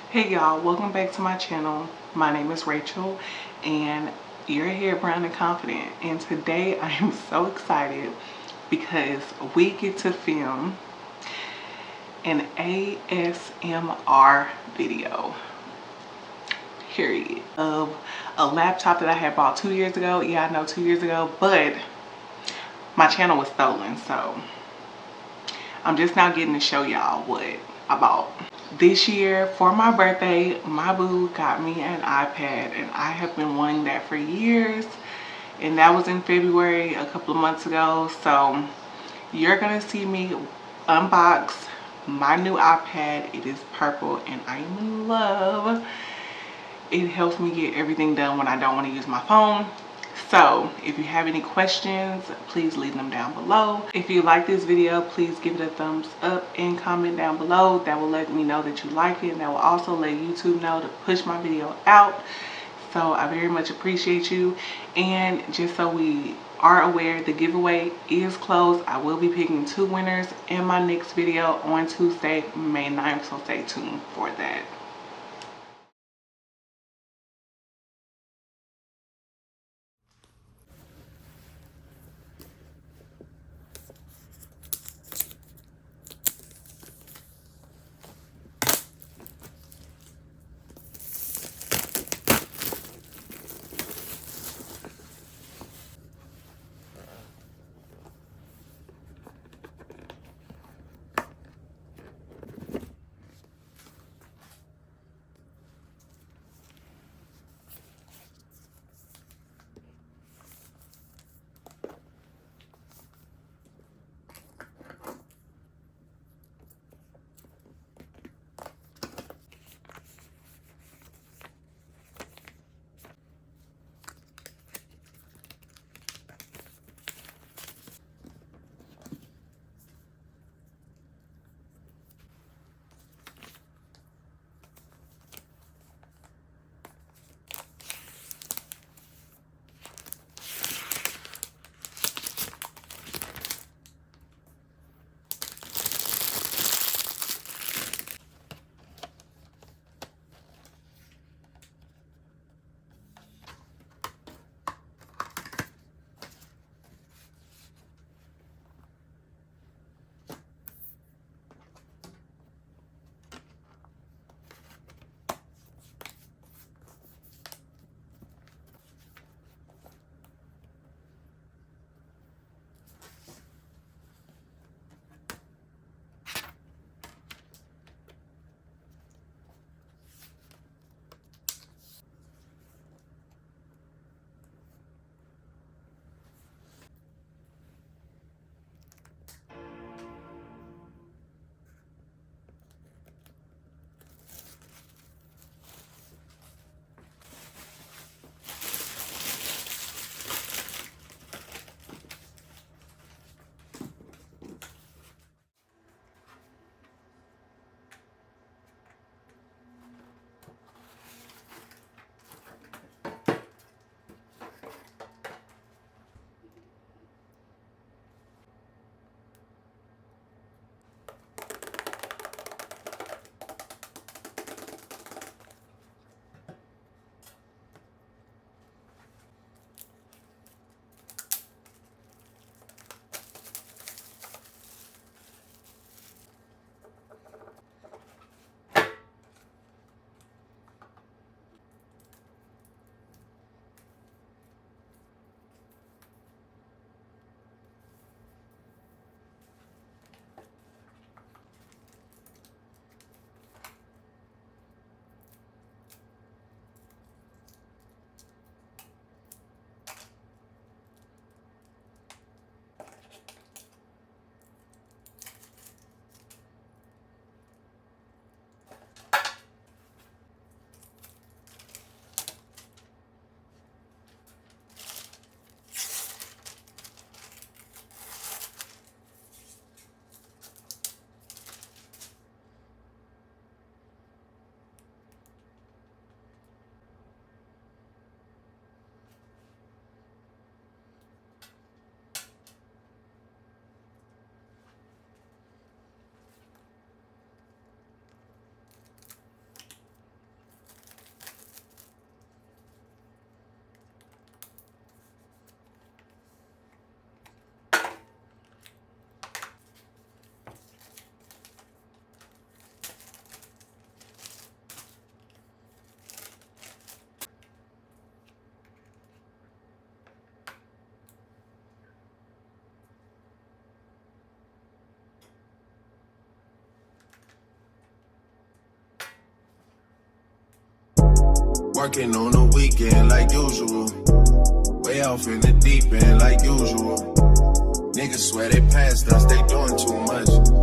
Hey y'all, welcome back to my channel. My name is Rachel and you're here brown and confident, and today I am so excited because we get to film an ASMR video, period, of a laptop that I had bought 2 years ago. Yeah, I know, 2 years ago, but my channel was stolen, so I'm just now getting to show y'all what I bought. This year for my birthday, my boo got me an iPad, and I have been wanting that for years, and that was in February, a couple of months ago. So you're gonna see me unbox my new iPad. It is purple and I am in love. It helps me get everything done when I don't want to use my phone. So if you have any questions, please leave them down below. If you like this video, please give it a thumbs up and comment down below. That will let me know that you like it, and that will also let YouTube know to push my video out. So I very much appreciate you. And just so we are aware, the giveaway is closed. I will be picking 2 winners in my next video on Tuesday, May 9th, so stay tuned for that. Working on the weekend like usual. Way off in the deep end like usual. Niggas swear they passed us, they doing too much.